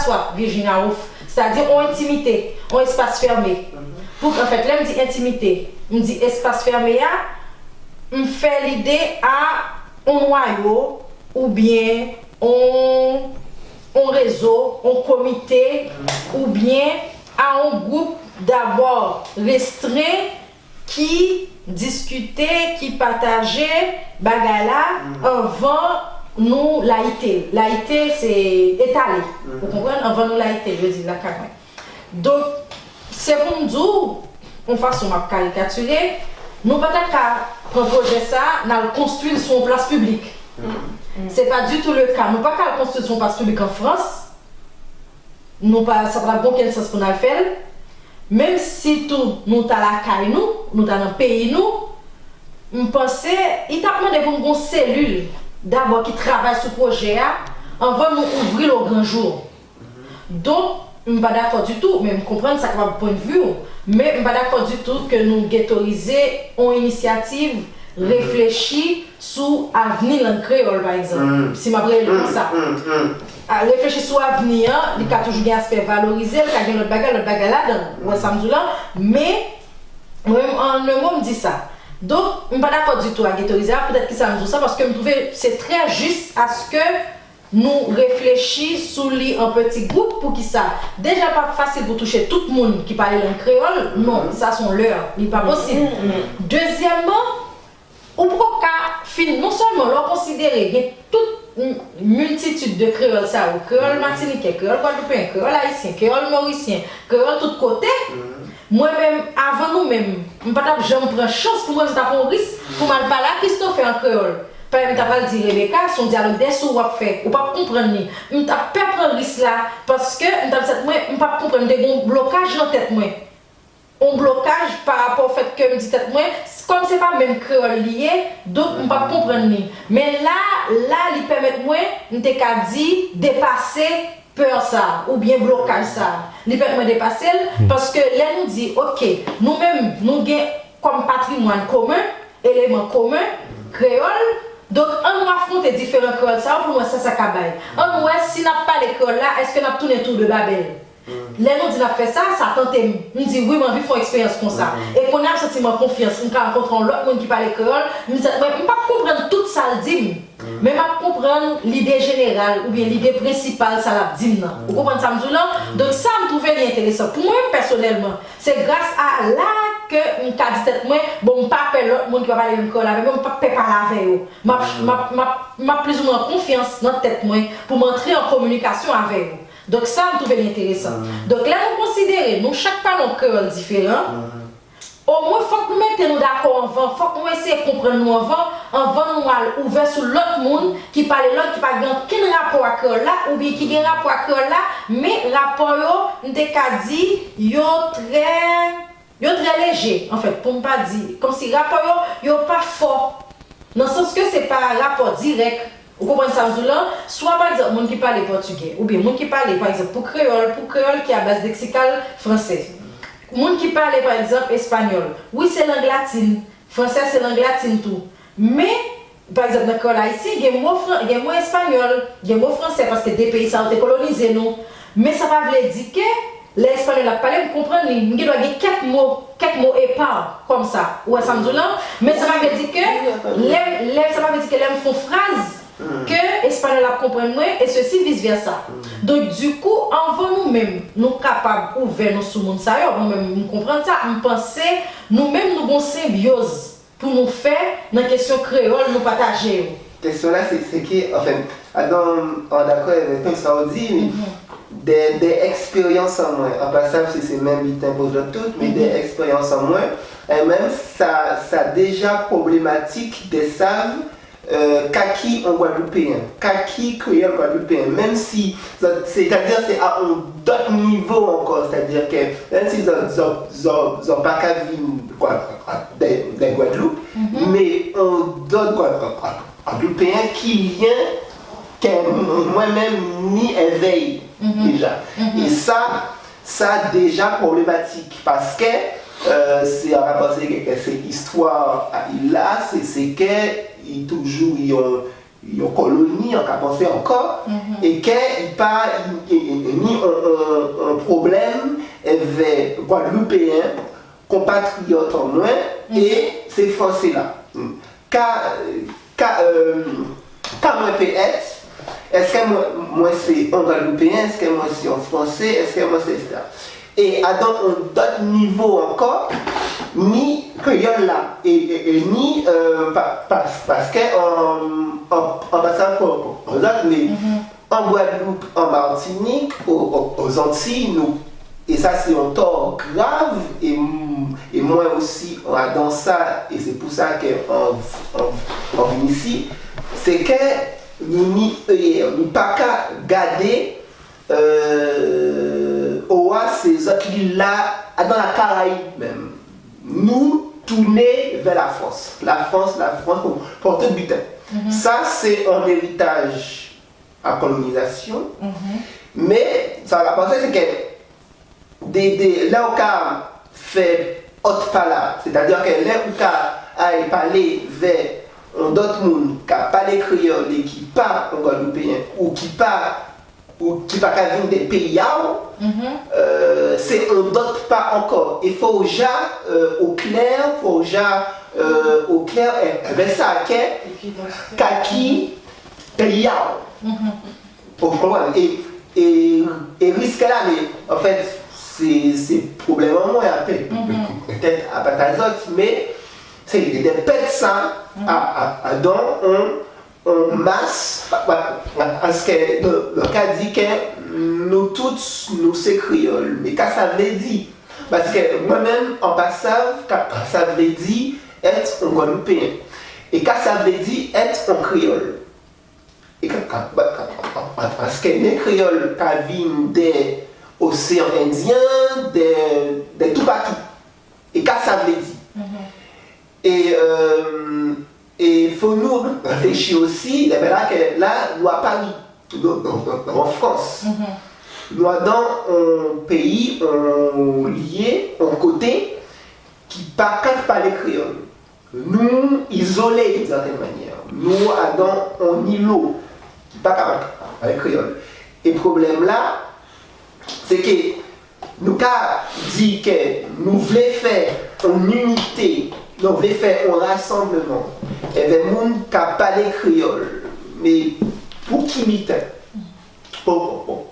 soit Virginia Woolf, c'est-à-dire en intimité, en espace fermé. Pour en fait, là, me dit intimité, me dit espace fermé, me fait l'idée à un noyau ou bien un réseau, un comité ou bien à un groupe d'abord restreint qui discutait, qui partageait bagala avant nous laïté. Laïté c'est étalé. Vous comprenez? Avant nous laïté, je dis la carrément. Donc c'est pour nous dire, en façon de caricaturer, nous pas qu'à proposer ça, nous construire sur une place publique. C'est pas du tout le cas. Nous pas qu'à construire sur une place publique en France. Nous pas ça n'a aucun sens pour nous le faire. Même si tout nous ta la caille nous ta dans le pays nous, me penser il t'a demandé pour une cellule d'abord qui travaille sur le projet avant nous ouvrir le grand jour. Donc je ne suis pas d'accord du tout, mais je comprends ça va point de vue, mais je ne suis pas d'accord du tout que nous ghettoiser une initiative réfléchie sur l'avenir en créole par exemple. Si je me ça. Réfléchir sur l'avenir, il y a toujours un aspect valorisé, il y a notre bagage là-dedans, mais en un mot, me dit ça. Donc, je ne suis pas d'accord du tout à ghettoiser, peut-être que ça me dit ça, parce que je trouve que c'est très juste à ce que nous réfléchissons sur un petit groupe pour qui ça. Déjà pas facile pour toucher tout le monde qui parle en créole, non, ça sont leurs, il n'est pas possible. Deuxièmement, on peut non seulement leur considérer toute multitude de créoles, ça, créole martiniquais, créole guadeloupéen, créole haïtien, créole mauricien, créole tout côté. Moi-même, avant nous-mêmes, je ne prends chance pour moi, c'est un risque pour mal parler à Christophe en créole. Par exemple, tu pas dit Rebecca, son dialogue des sous à faire, ou pas comprendre ni. Je ne pas prendre risque là parce que je ne pas comprendre des blocages dans tête moi. Un blocage par rapport au fait que me dit tête moi, comme c'est pas même créole lié, donc je ne pas comprendre ni. Mais là, il permet moi de dire dépasser peur ça ou bien blocage ça. Il permet de dépasser parce que là nous dit OK, nous-mêmes nous avons comme patrimoine commun, élément commun, créole. Donc, on va affronter différents créoles, ça pour moi, ça cabaye. On voit si n'a pas les créoles là, est-ce qu'on a tourné autour de Babel? Là, nous disons, fait ça tente. Nous disons, oui, on vit une expérience comme ça. Et qu'on a un sentiment de confiance, on rencontre l'autre monde qui parle créole, nous disons, je ne peux pas comprendre tout ça, dit, mais je peux comprendre l'idée générale ou bien l'idée principale, ça l'a dit. Vous comprenez ça, donc, ça me trouvait intéressant. Pour moi, personnellement, c'est grâce à là que je me dis, bon, je ne peux pas appeler l'autre monde qui va parler créole avec moi, je ne peux pas parler avec eux. Je plus ou moins confiance dans la tête pour m'entrer en communication avec eux. Donc ça me trouvait intéressant. Donc là, nous considérons, nous chaque parlons créole différent. Au moins, il faut que nous mettions d'accord avant, il faut que nous essayions de comprendre nous avant nous ouvrir sur l'autre monde qui parle l'autre qui n'a pas aucun rapport à créole là, ou bien qui a un rapport à créole là, mais rapport, nous avons dit, yo très léger, en fait, pour ne pas dire, comme si rapport yo pas fort, dans le sens que ce n'est pas un rapport direct. Vous comprenez ça, soit par exemple, monde qui parle portugais, ou bien monde qui parle par exemple pour créole qui est à base lexical français. Monde qui parle par exemple espagnol. Oui, c'est langue latine. Français, c'est langue latine tout. Mais, par exemple, dans le créole haïtien, il y a des mots espagnol, il y a des mots français parce que des pays ça ont été colonisés, nous. Mais ça ne veut pas dire que l'espagnol a parlé, vous comprenez, il y a quelques mots épars comme ça. Ouais, ça me dit là. Mais ça ne veut dire que les font phrase que l'espagnol a compris et ceci vice versa. Donc du coup, avant nous-mêmes, nous capables d'ouvrir nos sous-mondes, nous-mêmes nous comprenons ça, nous pensons, nous-mêmes nous avons symbiose pour nous faire dans la question créole, nous partager. La question là, c'est que, enfin, d'accord avec tout ça, on dit, des expériences en moins, en passant, c'est même vite imposé toutes, mais des expériences en moins, et même ça déjà problématique des saves. Kaki en guadeloupéen, kaki créole guadeloupéen, même si, c'est-à-dire c'est à un autre niveau encore, c'est-à-dire que même si ils n'ont pas qu'à vivre des Guadeloupe, mais on donne guadeloupéen qui vient, que moi-même ni éveille déjà. Et ça déjà problématique parce que c'est à rapport à cette histoire là, c'est que il toujours une colonie, on a pensé encore, et qu'il n'y a pas un problème avec Guadeloupéens, compatriotes en moins, et ces Français-là. Car moi peut être, est-ce que moi c'est un Guadeloupéen, est-ce que moi c'est un Français, est-ce que moi c'est ça. Et à d'autres niveaux encore, ni créole là, et ni parce qu'en passant pour aux autres, mais en Guadeloupe, en Martinique, aux Antilles, nous, et ça c'est un tort grave, et moi aussi, on a dans ça, et c'est pour ça qu'on vient ici, c'est que nous ne pas qu'à garder ces autres îles-là, dans la Caraïbe même, nous tourner vers la France. La France pour tout butin. Ça, c'est un héritage à colonisation. Mais ça va penser, c'est que là où on a fait autre part, c'est-à-dire que là où on a parlé vers d'autres mondes qui parlent créole et qui parlent guadeloupéen ou qui parlent venir des pays, c'est un d'autre pas encore. Il faut déjà au clair, avec ça, kaki pays. Et risque là, mais en fait, c'est probablement moins peut-être à partir d'autres, mais c'est des pets ça en masse, parce que le cas dit que nous tous, nous c'est créole. Mais qu'est-ce que ça veut dire? Parce que moi-même, en passant, ça veut dire être un Guadeloupéen. Et qu'est-ce que ça veut dire être un créole? Et parce que les créoles qui viennent des océans Indiens, de tout partout. Et qu'est-ce que ça veut dire? Et il faut nous réfléchir aussi, là, nous à Paris, en France, nous dans un pays lié, un côté, qui ne parle pas les créoles. Nous isolés d'une certaine manière. Nous dans un îlot qui ne parle pas les créoles. Et le problème là, c'est que nous avons dit que nous voulons faire une unité. Nous voulons faire un rassemblement avec des gens qui parlent créole, mais pour qui m'y pour